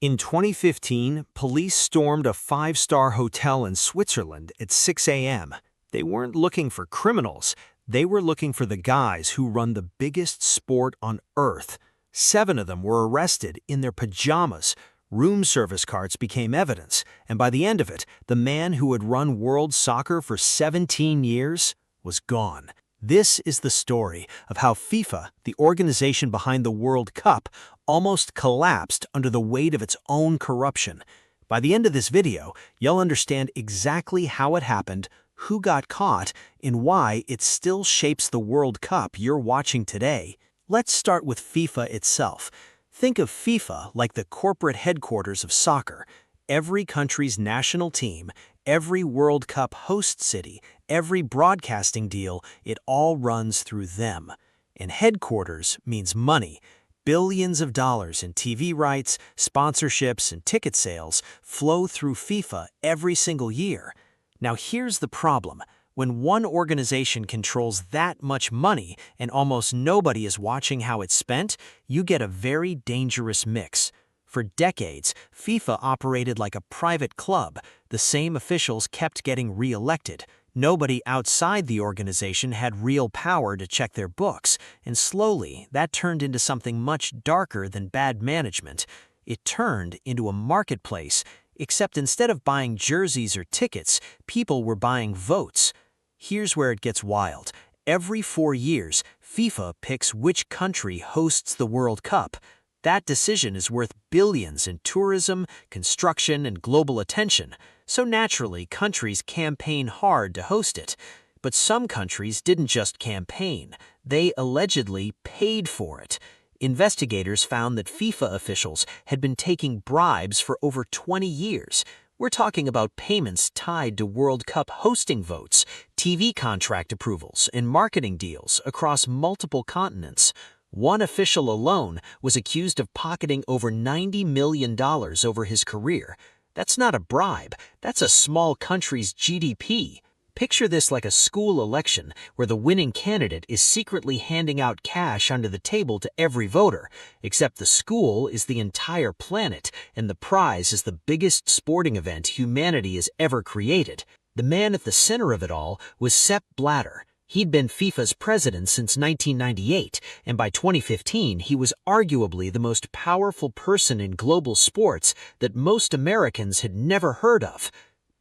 In 2015, police stormed a five-star hotel in Switzerland at 6 a.m. They weren't looking for criminals. They were looking for the guys who run the biggest sport on Earth. 7 of them were arrested in their pajamas. Room service cards became evidence, and by the end of it, the man who had run world soccer for 17 years was gone. This is the story of how FIFA, the organization behind the World Cup, almost collapsed under the weight of its own corruption. By the end of this video, you'll understand exactly how it happened, who got caught, and why it still shapes the World Cup you're watching today. Let's start with FIFA itself. Think of FIFA like the corporate headquarters of soccer. Every country's national team, every World Cup host city, every broadcasting deal, it all runs through them. And headquarters means money. Billions of dollars in TV rights, sponsorships, and ticket sales flow through FIFA every single year. Now here's the problem. When one organization controls that much money and almost nobody is watching how it's spent, you get a very dangerous mix. For decades, FIFA operated like a private club. The same officials kept getting re-elected. Nobody outside the organization had real power to check their books, and slowly that turned into something much darker than bad management. It turned into a marketplace, except instead of buying jerseys or tickets, people were buying votes. Here's where it gets wild. Every 4 years, FIFA picks which country hosts the World Cup. That decision is worth billions in tourism, construction, and global attention, so naturally countries campaign hard to host it. But some countries didn't just campaign, they allegedly paid for it. Investigators found that FIFA officials had been taking bribes for over 20 years. We're talking about payments tied to World Cup hosting votes, TV contract approvals, and marketing deals across multiple continents. One official alone was accused of pocketing over $90 million over his career. That's not a bribe, that's a small country's GDP. Picture this like a school election where the winning candidate is secretly handing out cash under the table to every voter, except the school is the entire planet and the prize is the biggest sporting event humanity has ever created. The man at the center of it all was Sepp Blatter. He'd been FIFA's president since 1998, and by 2015 he was arguably the most powerful person in global sports that most Americans had never heard of.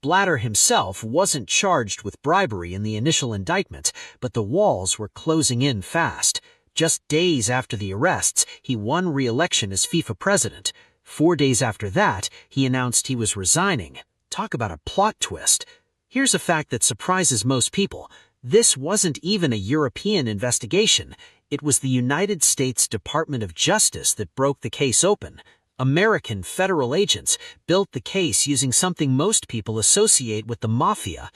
Blatter himself wasn't charged with bribery in the initial indictment, but the walls were closing in fast. Just days after the arrests, he won re-election as FIFA president. 4 days after that, he announced he was resigning. Talk about a plot twist. Here's a fact that surprises most people. This wasn't even a European investigation. It was the United States Department of Justice that broke the case open. American federal agents built the case using something most people associate with the mafia: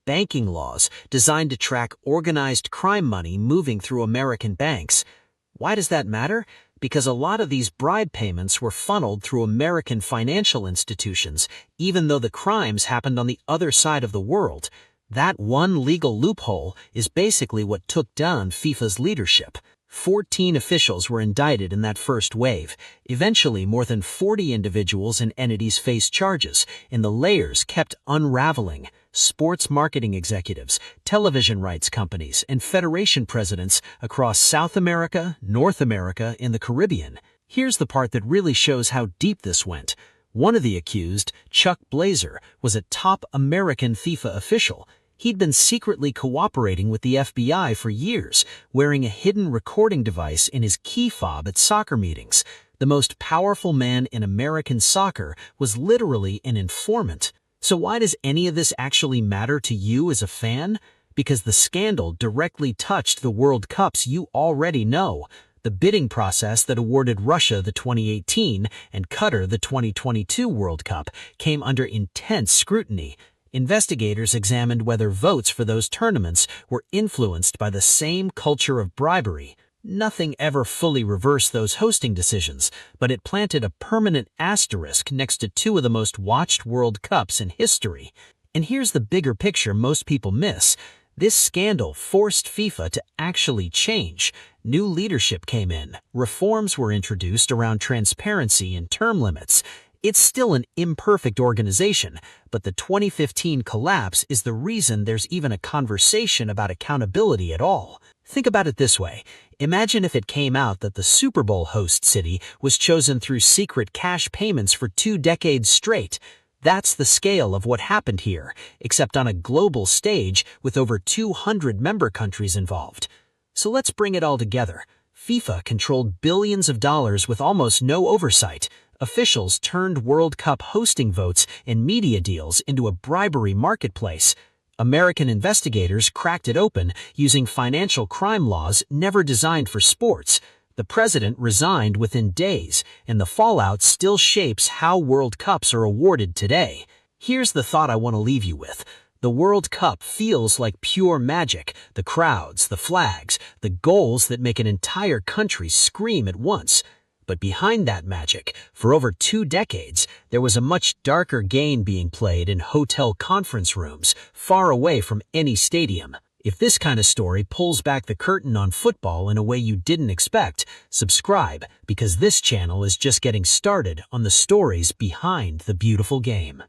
banking laws designed to track organized crime money moving through American banks. Why does that matter? Because a lot of these bribe payments were funneled through American financial institutions, even though the crimes happened on the other side of the world. That one legal loophole is basically what took down FIFA's leadership. 14 officials were indicted in that first wave. Eventually, more than 40 individuals and entities faced charges, and the layers kept unraveling. Sports marketing executives, television rights companies, and federation presidents across South America, North America, and the Caribbean. Here's the part that really shows how deep this went. One of the accused, Chuck Blazer, was a top American FIFA official. He'd been secretly cooperating with the FBI for years, wearing a hidden recording device in his key fob at soccer meetings. The most powerful man in American soccer was literally an informant. So why does any of this actually matter to you as a fan? Because the scandal directly touched the World Cups you already know. The bidding process that awarded Russia the 2018 and Qatar the 2022 World Cup came under intense scrutiny. Investigators examined whether votes for those tournaments were influenced by the same culture of bribery. Nothing ever fully reversed those hosting decisions, but it planted a permanent asterisk next to 2 of the most watched World Cups in history. And here's the bigger picture most people miss. This scandal forced FIFA to actually change. New leadership came in, reforms were introduced around transparency and term limits. It's still an imperfect organization, but the 2015 collapse is the reason there's even a conversation about accountability at all. Think about it this way. Imagine if it came out that the Super Bowl host city was chosen through secret cash payments for 2 decades straight. That's the scale of what happened here, except on a global stage with over 200 member countries involved. So let's bring it all together. FIFA controlled billions of dollars with almost no oversight. Officials turned World Cup hosting votes and media deals into a bribery marketplace. American investigators cracked it open using financial crime laws never designed for sports. The president resigned within days, and the fallout still shapes how World Cups are awarded today. Here's the thought I want to leave you with. The World Cup feels like pure magic. The crowds, the flags, the goals that make an entire country scream at once. But behind that magic, for over 2 decades, there was a much darker game being played in hotel conference rooms, far away from any stadium. If this kind of story pulls back the curtain on football in a way you didn't expect, subscribe, because this channel is just getting started on the stories behind the beautiful game.